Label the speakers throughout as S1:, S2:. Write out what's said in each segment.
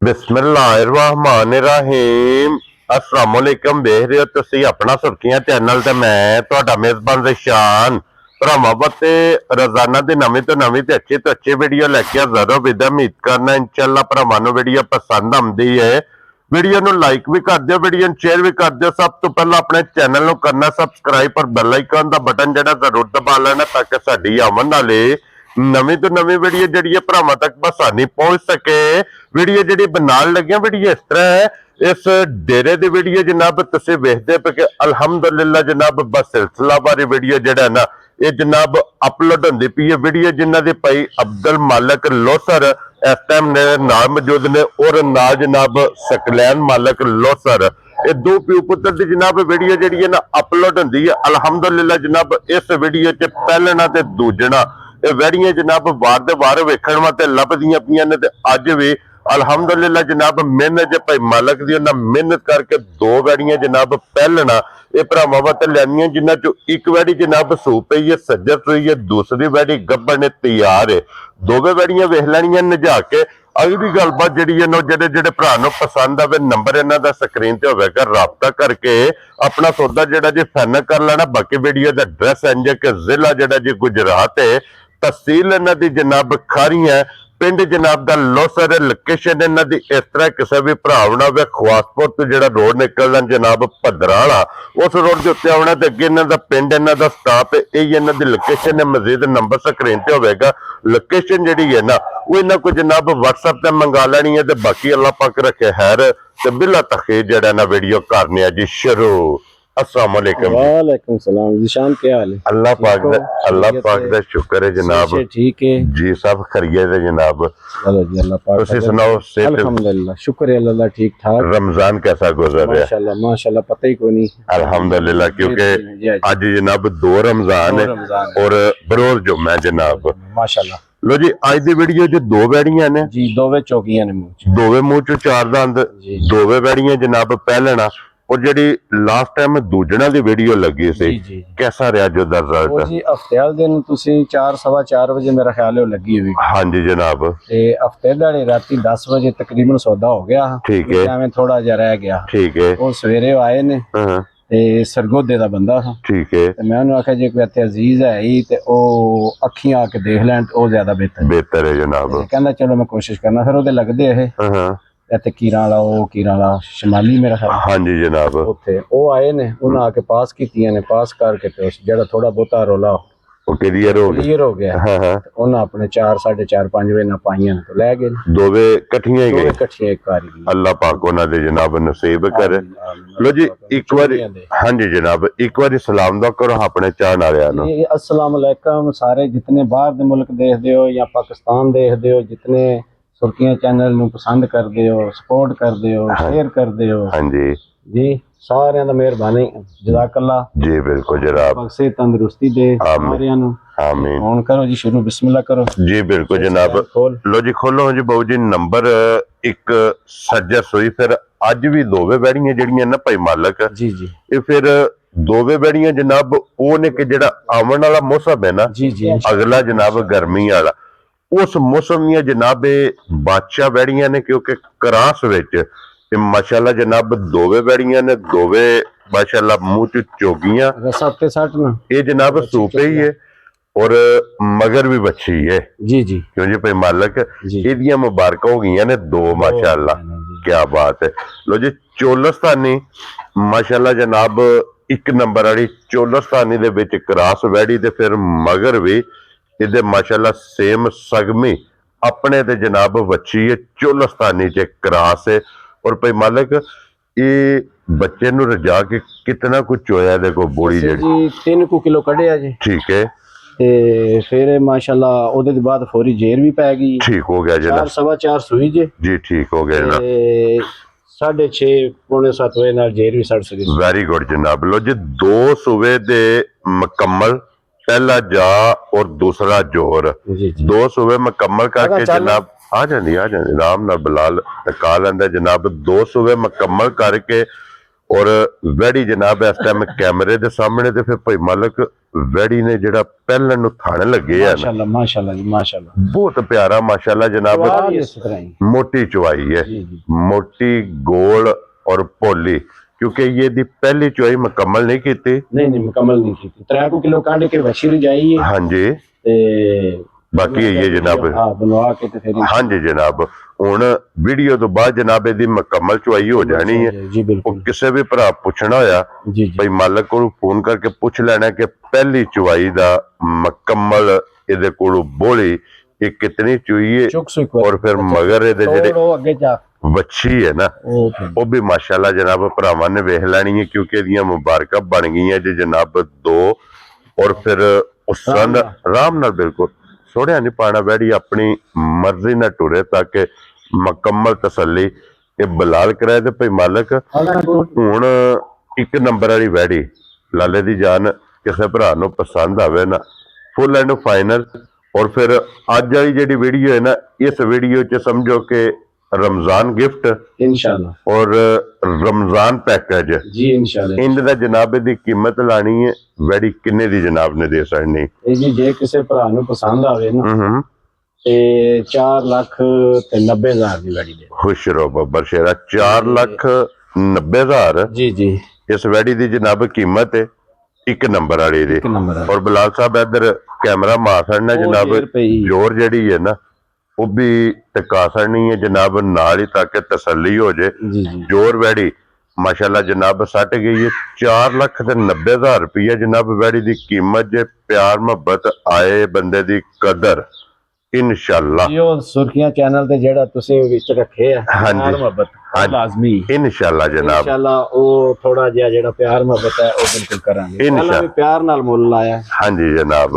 S1: बिस्मिल्लाहिर्रहमानिर्रहीम अस्सलाम वालेकुम। देख रहे हो तुसी अपना सुर्खियां चैनल ते मैं तुहाडा मेजबान रिशान भरावां ते रोजाना दी नवीं तो नवीं ते अच्छी वीडियो लेके हाजिर हो। विद उम्मीद करना इंशाअल्लाह भरावां नूं वीडियो पसंद आउंदी है। वीडियो नूं लाइक भी कर दियो, वीडियो नूं शेयर भी कर दियो। सब तो पहला अपने चैनल नूं करना सबसक्राइब और बेल आइकन दा बटन जेड़ा जरूर दबा लेना ताकि साडी आमद नाले नवीं तो नवीं वीडियो जी भरावां तक बसानी पहुंच सके। वीडियो जी बनाने लगे वीडियो इस तरह है, इस डेरे की वीडियो जनाब तुम वेखते पे कि अलहमदुलिल्लाह जनाब बस सिलसिला वाली वीडियो जड़ा ना ये जनाब अपलोड होंगी पी है। वीडियो जिन्हों की भाई अब्दुल मालिक लोसर इस टाइम मेरे नाल मौजूद ने और नाल जनाब सकलैन मालिक लोसर, ये दो प्यू पुत्र की जनाब वीडियो जी है ना अपलोड होंगी है। अलहमदुलिल्लाह जनाब इस वीडियो च पहलना ते दूजना ये वैड़ियां जनाब वार दे वार वेखण वास्ते लभदियां पियां ने ते अज भी अलहमदुलिल्लाह जनाब मेहनत भाई मालक दी उन्हां मेहनत करके दो वैड़ियां जनाब पहलना ये भरावां वास्ते लैनियां जिन्हां चों एक वैड़ी जनाब सू पई है सज्जर सूई है, दूसरी वैड़ी गब्बड़ ने तैयार है। दोवें वैड़ियां वेख लैणियां नजा के अगली गलबात जी है जेडे जेडे भरा नूं पसंद आवे नंबर इन्हां दा स्क्रीन ते होवेगा, राबता करके अपना सौदा जेड़ा जी फाइनल कर लेना। बाकी वीडियो दा एड्रैस इंज है कि जिला जेड़ा जी गुजरात है, तहसील इन्हां दी जनाब खारियां, पिंड जनाब दा लोसर, लोकेशन इन्हां दी इस तरह किसी भी भरा आउणा होवे खवासपुर तो जेड़ा रोड निकलदा जनाब भद्राला उस रोड के उत्ते आउणा ते अगे इन्हां दा पिंड इन्हां दा स्टाफ है, यही इन्हां दी लोकेशन है। मजीद नंबर स्क्रीन ते होवेगा, लोकेशन जिहड़ी है ना वो इन्हां को जनाब व्हाट्सएप ते मंगा लैनी है। ते बाकी अल्लाह पाक रखे खैर ते बिला तखीर जेड़ा ना वीडियो करने जी शुरू। अस्सलाम वालेकुम।
S2: वालेकुम सलाम जी, शाम क्या हाल है?
S1: अल्लाह पाक दा शुक्र है जनाब।
S2: ठीक है
S1: जी सब खैरियत है जनाब।
S2: चलो जी, अल्लाह पाक
S1: तुसी सुनाओ सेहत
S2: अल्हम्दुलिल्लाह शुक्र है अल्लाह ठीक ठाक।
S1: रमजान कैसा गुजर रहा है?
S2: माशाल्लाह माशाल्लाह पता ही कोई नहीं
S1: अल्हम्दुलिल्लाह, क्योंकि आज जनाब 2 रमजान है और बरोज जुम्मा है जनाब।
S2: माशाल्लाह।
S1: लो जी आज दी वीडियो च दो वैड़ियां ने
S2: जी, दोवे चौकियां ने मुंह च,
S1: दोवे मुंह चो चार दंद, दोवे वैड़ियां जनाब पहलना और जेडी लास्ट टाइम दूजना दी वीडियो लगी सी कैसा रहा जो रिजल्ट?
S2: जी हफ्ते दिन तुसी 4-4:15 बजे मेरा ख्याल है लगी हुई।
S1: हाँ जी जनाब।
S2: ते हफ्ते दाड़ी राती 10 बजे तकरीबन सौदा हो गया।
S1: ठीक है,
S2: एवें थोड़ा जा रह गया।
S1: ठीक है।
S2: वो सवेरे आए ने ते सरगोदे दा बंदा था।
S1: ठीक है।
S2: ते मैं उन्हें आख्या जे कोई इत्थे अजीज है ही ते ओ अखियां आके देख लैन ते ओ ज्यादा बेहतर
S1: है जनाब।
S2: कहंदा चलो मैं कोशिश करना। फिर ओदे लगदे हे इत्थे कीरां वाला शमाली मेरा ख्याल।
S1: हाँ जी जनाब।
S2: उत्थे ओ आए ने उन्हें आके पास कीतियां ने, पास करके ते उस जेड़ा थोड़ा बहुता रोला
S1: क्लियर हो गया।
S2: उन्हें अपने 4-4:30-5 बजे ना पाइयां तो लै गए
S1: दोवे कट्ठियां ही गई।
S2: कट्ठियां एक बारी
S1: अल्लाह पाक उन्हां दे जनाब नसीब करे। लो जी एक बार हाँ जी जनाब एक बार सलाम दा करो अपने चाहने वालियां नूं।
S2: अस्सलाम वालेकुम सारे जितने बाहर दे मुल्क देखदे हो या पाकिस्तान देखदे हो, जितने सुर्खियां चैनल नूं पसंद करदे हो, सपोर्ट करदे हो, शेयर करदे हो, हाँ जी जी सारियां दा मेहरबानी जज़ाकल्लाह जी। बिल्कुल जनाब, बख्शे तंदुरुस्ती दे सारियां नूं। आमीन। ऑन करो जी, शुरू बिस्मिल्लाह करो जी। बिल्कुल जनाब।
S1: लो जी खोलो जी बाबू जी नंबर एक सज्जर सूई। फिर अज भी दोवे वैड़ियां जड़ियां ना भाई मालक
S2: जी जी
S1: ये फिर दोवे वैड़ियां जनाब वो ने कि जेड़ा आवन वाला मौसम है ना
S2: जी जी
S1: अगला जनाब गर्मी वाला उस मौसम दियां जनाब बादशाह वैड़ियां ने, क्योंकि क्रास विच माशाल्लाह जनाब दोवे वैड़ियां ने, दोवे माशाल्लाह मुंह च चोगियां ये जनाब सूपे ही है और मगर भी बच्ची है जी जी। क्यों जी भाई मालक एदियां मुबारक हो गई ने दो माशाल्लाह, क्या बात है। लो जी चोलस्तानी माशाल्लाह जनाब एक नंबर वाली चोलस्तानी दे विच क्रास वैड़ी ते फिर मगर भी इहदे माशाल्लाह सेम सगमी अपने ते जनाब बच्ची है चोलस्तानी च क्रास है। और भाई मालक ये बच्चे नूं रजा के कितना कुछ होया देखो बोड़ी जी
S2: 3 किलो कढ़िया जी।
S1: ठीक है।
S2: ते फिर माशाल्लाह ओदे बाद फौरी जेर भी पै गई।
S1: ठीक हो गया जनाब।
S2: 4-4:15 सुई जी ठीक हो गया ना। 6:30-6:45 बजे नाल जेर भी सड़ सकी।
S1: वेरी गुड जनाब। लो जी 2 सूबे दे मुकम्मल, पहला जा और दूसरा जोर, 2 सूबे मुकम्मल करके जनाब आ जानी आराम नाल बिलाल टका लैंदा जनाब। 2 सूबे मुकम्मल करके ਔਰ ਵੈੜੀ ਜਨਾਬ ਇਸ ਟਾਈਮ ਕੈਮਰੇ ਦੇ ਸਾਹਮਣੇ ਤੇ ਫਿਰ ਭਾਈ ਮਾਲਕ ਵੈੜੀ ਨੇ ਜਿਹੜਾ ਪਹਿਲਣ ਨੂੰ ਥਣ ਲੱਗੇ ਆ ਨਾ,
S2: ਮਾਸ਼ਾਅੱਲਾ ਜੀ ਮਾਸ਼ਾਅੱਲਾ,
S1: ਬਹੁਤ ਪਿਆਰਾ ਮਾਸ਼ਾਅੱਲਾ ਜਨਾਬ,
S2: ਇਸ ਤਰ੍ਹਾਂ ਹੀ
S1: ਮੋਟੀ ਚੁਆਈ ਹੈ,
S2: ਜੀ ਜੀ
S1: ਮੋਟੀ ਗੋਲ ਔਰ ਭੋਲੀ, क्योंकि ये दी पहली चुआई मुकम्मल नहीं की थी।
S2: नहीं मुकम्मल नहीं की थी। 3 किलो काट के बछी जाइए।
S1: हाँ जी, बाकी ये जनाब
S2: बनवा के ते फिर
S1: हाँ जी जनाब हुण वीडियो तो बाद जनाब दी मुकम्मल चुआई हो जानी है।
S2: जी बिल्कुल,
S1: किसी भी भरा पुछना होया
S2: जी
S1: भाई मालक को फोन करके पूछ लेना कि पहली चुआई दा मुकम्मल इहदे कोलों बोली ये कितनी चुई है और फिर मगर इहदे जेहड़े
S2: अगे जा
S1: ਵੱਛੀ है ना वो भी माशाल्लाह जनाब भरावां ने वेख लैनी है, क्योंकि इहदियां मुबारकां बन गई जी जनाब 2 और फिर उसन आराम नाल बिल्कुल सोहणिया नहीं पाना, वैड़ी अपनी मर्जी नाल टुरे ताकि मुकम्मल तसल्ली ये बलाल कराए ते भाई मालक हुण 1 नंबर वाली वैड़ी लाले दी जान किसी भरा नूं पसंद आवे ना फुल एंड फाइनल। और फिर अज वाली जिहड़ी वीडियो है ना, इस वीडियो च समझो कि रमजान गिफ्ट
S2: इंशाल्लाह
S1: और रमजान पैकेज
S2: जी इंशाल्लाह
S1: इंद दा जनाब दी कीमत लानी है वैड़ी किन्ने दी जनाब ने दे सकनी
S2: जी जे किसी भरा नूं पसंद आवे ना ते 4,90,000 दी वैड़ी दे।
S1: खुश रहो बब्बर शेरा, 4,90,000
S2: जी जी
S1: इस वैड़ी दी जनाब कीमत है 1 नंबर वाली दी। और बिलाल साहब इधर कैमरा मार छड़ना जनाब, जोर जड़ी है ना वो भी टिका छड़नी है जनाब नाल ही ताकि तसल्ली हो जाए। जोर वैड़ी माशाल्लाह जनाब सट गई है 4,90,000 रुपया जनाब वैड़ी दी कीमत जे प्यार मोहब्बत आए बंदे दी कदर इंशाल्लाह
S2: जी। ਉਹ ਸੁਰਖੀਆਂ ਚੈਨਲ ਤੇ ਜਿਹੜਾ ਤੁਸੀਂ ਵਿੱਚ ਰੱਖੇ ਆ ਪਿਆਰ ਮੁਹੱਬਤ ਲਾਜ਼ਮੀ
S1: इंशाल्लाह जनाब,
S2: इंशाल्लाह ਉਹ ਥੋੜਾ ਜਿਹਾ ਜਿਹੜਾ ਪਿਆਰ ਮੁਹੱਬਤ ਹੈ ਉਹ ਬਿਲਕੁਲ ਕਰਾਂਗੇ। ਪਹਿਲਾਂ ਵੀ ਪਿਆਰ ਨਾਲ ਮੁੱਲ ਲਾਇਆ।
S1: हाँ जी जनाब,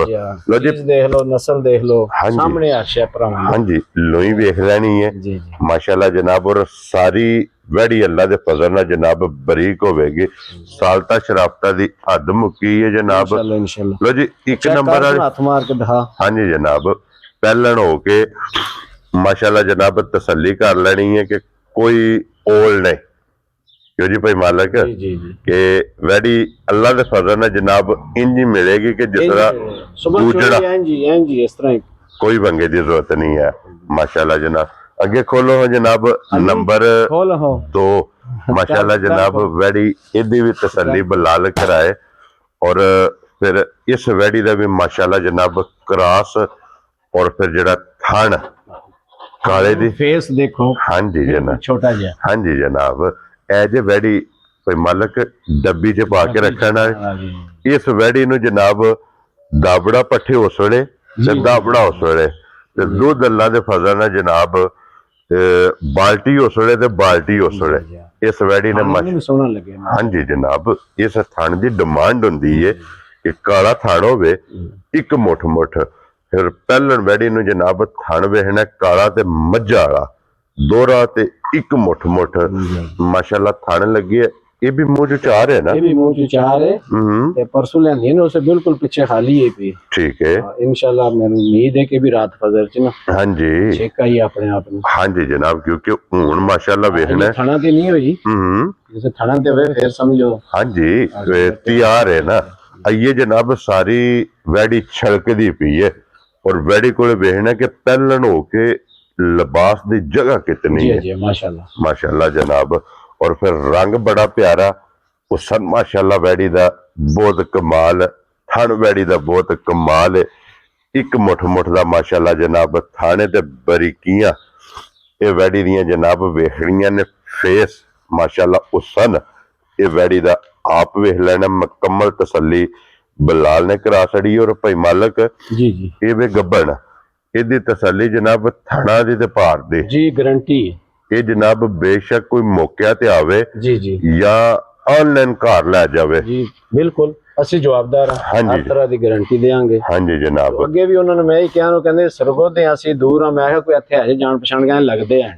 S2: लो जी देख लो नस्ल देख लो सामने आशा भरावां।
S1: हाँ जी लोई वेख लेनी है
S2: जी
S1: माशाल्लाह जनाब। और सारी वैड़ी अल्लाह दे फजल नाल जनाब बरीक होवेगी, सालता शराफता दी हद मुक्की है जनाब।
S2: इंशाल्लाह
S1: लो जी 1 नंबर
S2: हाथ मार के दिखा।
S1: हाँ जी जनाब, पहलन हो के माशाल्लाह जनाब तसल्ली कर लेनी है कि कोई ओल नहीं, क्यों जी भाई मालक के वैड़ी अल्लाह दे फजल नाल जनाब इंज ही मिलेगी कि जिस तरह दूजड़ा
S2: इस तरह
S1: कोई बंगे की जरूरत नहीं है माशाल्लाह जनाब। अगे खोलो हो जनाब नंबर 2 माशाल्लाह जनाब वैड़ी इहदी भी तसल्ली बलाल कराए। और फिर इस वैड़ी का भी माशाल्लाह जनाब क्रॉस और फिर जड़ा थन काले दी
S2: फेस देखो।
S1: हाँ जी जनाब
S2: छोटा जिहा।
S1: हाँ जी जनाब एज वैड़ी कोई मालक डब्बी च पा के रखना है। इस वैड़ी नूं जनाब दाबड़ा पट्ठे उस वेले ते दाबड़ा उस वेले ते दूध अल्लाह दे फजल नाल जनाब बाल्टी उस वेले ते बाल्टी उस वेले इस वैड़ी ने
S2: सोहना लगे।
S1: हाँ जी जनाब इस थान की डिमांड हुंदी है कि काला थान होवे 1 मुठ मुठ। फिर पहलन वैड़ी नूं जनाब थान वेखना काला ते मज्झा वाला दोहरा ते 1 मुठ मुठ माशाल्लाह थान लगी है। ये भी मुंह च चार है ना,
S2: ये भी मुंह च चार है ते परसों लेंदी है ना उसे बिल्कुल पीछे खाली है भी।
S1: ठीक है
S2: इंशाल्लाह मेरी उम्मीद है कि भी रात फजर च ना
S1: हाँ जी
S2: छेका ही अपने आप में।
S1: हाँ जी जनाब, क्योंकि हुण माशाल्लाह वेखना
S2: थाना ते नहीं हुई जैसे थाना ते वे फिर समझो।
S1: हाँ जी तैयार है ना। ये जनाब सारी वैड़ी छलकदी पई है और वैड़ी को वेखना कि पहलन हो के लिबास की जगह कितनी है
S2: माशाल्लाह
S1: माशाल्लाह जनाब। और फिर रंग बड़ा प्यारा उसन माशाल्लाह वैड़ी दा बहुत कमाल, थन वैड़ी दा बहुत कमाल है। 1 मुठ मुठ दा माशाल्लाह जनाब थाने ते बरीकियां ये वैड़ी दियां जनाब वेखड़ियां ने। फेस माशाल्लाह उसन ये वैड़ी दा आप वेख लेना मुकम्मल तसल्ली बलाल ने करा छड़ी। और भाई मालक
S2: जी
S1: ये वे गब्बन इहदी तसल्ली जनाब थना दी ते भार दी
S2: जी गारंटी
S1: ये जनाब बेशक कोई मौके ते आवे
S2: जी
S1: या ऑनलाइन घर लै जावे
S2: जी बिल्कुल ਅਸੀਂ ਜਵਾਬਦਾਰ ਹਾਂ ਹਰ ਤਰ੍ਹਾਂ ਦੀ ਗਾਰੰਟੀ ਦੇਵਾਂਗੇ।
S1: ਹਾਂਜੀ ਜਨਾਬ
S2: ਅੱਗੇ ਵੀ ਉਹਨਾਂ ਨੂੰ ਮੈਂ ਹੀ ਕਿਹਾ ਉਹ ਕਹਿੰਦੇ ਸਰਗੋ ਤੇ ਅਸੀਂ ਦੂਰ ਆ। ਮੈਂ ਕਿਹਾ ਕੋਈ ਇੱਥੇ ਹਜੇ ਜਾਣ ਪਛਾਣ ਗਏ ਲੱਗਦੇ ਆ।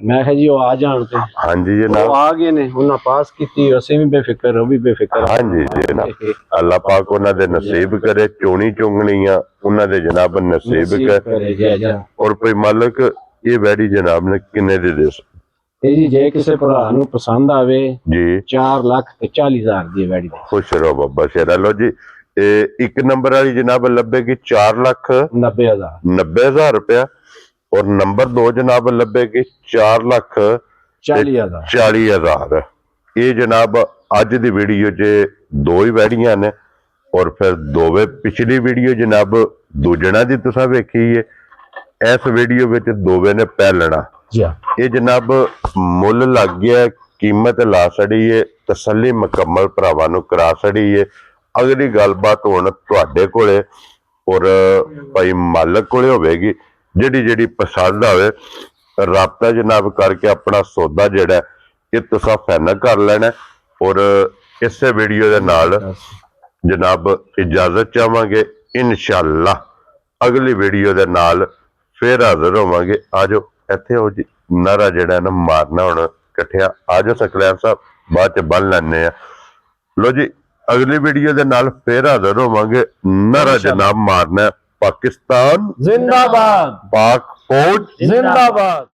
S2: ਮੈਂ ਕਿਹਾ ਜੀ ਉਹ ਆ ਜਾਣ ਤੇ
S1: ਹਾਂਜੀ ਜਨਾਬ
S2: ਉਹ ਆ ਗਏ ਨੇ ਉਹਨਾਂ ਪਾਸ ਕੀਤੀ ਅਸੀਂ ਵੀ ਬੇਫਿਕਰ ਉਹ ਵੀ ਬੇਫਿਕਰ।
S1: ਹਾਂਜੀ ਜਨਾਬ ਅੱਲਾਹ ਪਾਕ ਉਹਨਾਂ ਦੇ ਨਸੀਬ ਕਰੇ ਚੋਣੀ ਚੁੰਗਣੀਆਂ ਉਹਨਾਂ ਦੇ ਜਨਾਬ ਨਸੀਬ ਕਰੇ। ਔਰ ਕੋਈ ਮਾਲਕ ਇਹ ਵੈੜੀ जनाब ने किन्ने दे
S2: ਇਹ ਜੀ ਜੇ ਕਿਸੇ ਭਰਾ ਨੂੰ ਪਸੰਦ ਆਵੇ
S1: ਜੀ
S2: 4,40,000 ਦੀ ਵੈੜੀ ਦੇ
S1: ਖੁਸ਼ ਰਹੋ ਬਾਬਾ ਸ਼ੇਰਾ। ਲੋ ਜੀ ਇਹ ਇੱਕ ਨੰਬਰ ਵਾਲੀ ਜਨਾਬ ਲੱਭੇਗੀ 4,90,000
S2: 90,000
S1: रुपया और नंबर 2 जनाब ਲੱਭੇਗੀ 4,40,000
S2: 40,000
S1: ਇਹ ਜਨਾਬ ਅੱਜ ਦੀ ਵੀਡੀਓ 'ਚ ਦੋ ਹੀ ਵੈੜੀਆਂ ਨੇ ਔਰ ਫਿਰ ਦੋਵੇਂ ਪਿਛਲੀ ਵੀਡੀਓ ਜਨਾਬ ਦੂਜਣਾ ਦੀ ਤੁਸੀਂ ਵੇਖੀ ਹੈ। ਇਸ ਵੀਡੀਓ ਵਿੱਚ ਦੋਵੇਂ ਨੇ ਪਹਿਲਣਾ
S2: ਜੀ ਹਾਂ
S1: ਇਹ ਜਨਾਬ ਮੁੱਲ ਲੱਗ ਗਿਆ, ਕੀਮਤ ਲਾ ਛੜੀ ਹੈ, ਤਸੱਲੀ ਮੁਕੰਮਲ ਭਰਾਵਾਂ ਨੂੰ ਕਰਾ ਛੜੀ ਹੈ। ਅਗਲੀ ਗੱਲਬਾਤ ਹੁਣ ਤੁਹਾਡੇ ਕੋਲੇ ਔਰ ਭਾਈ ਮਾਲਕ ਕੋਲੇ ਹੋਵੇਗੀ। ਜਿਹੜੀ ਪਸੰਦ ਆਵੇ ਰਾਬਤਾ ਜਨਾਬ ਕਰਕੇ ਆਪਣਾ ਸੌਦਾ ਜਿਹੜਾ ਇਹ ਤੁਸੀਂ ਫਾਈਨਲ ਕਰ ਲੈਣਾ। ਔਰ ਇਸੇ ਵੀਡੀਓ ਦੇ ਨਾਲ ਜਨਾਬ ਇਜਾਜ਼ਤ ਚਾਹਾਂਗੇ। ਇਨਸ਼ਾਅੱਲਾ ਅਗਲੀ ਵੀਡੀਓ ਦੇ ਨਾਲ ਫੇਰ ਹਾਜ਼ਰ ਹੋਵਾਂਗੇ। ਆਜੋ ਇੱਥੇ ਹੋ ਜੀ ਨਾਰਾ ਜਿਹੜਾ ਨਾ ਮਾਰਨਾ ਹੁਣ ਇਕੱਠਿਆ। ਆਜੋ ਸਕਲੈਨ ਸਾਹਿਬ ਬਾਅਦ ਚ ਬੰਨ ਲੈਣੇ ਆ। ਲੋ ਜੀ ਅਗਲੀ ਵੀਡੀਓ ਦੇ ਨਾਲ ਫੇਰ ਹਾਜ਼ਰ ਹੋਵਾਂਗੇ। ਨਾਰਾ ਜਨਾਬ ਮਾਰਨਾ ਪਾਕਿਸਤਾਨ
S2: जिंदाबाद
S1: पाक फौज
S2: जिंदाबाद।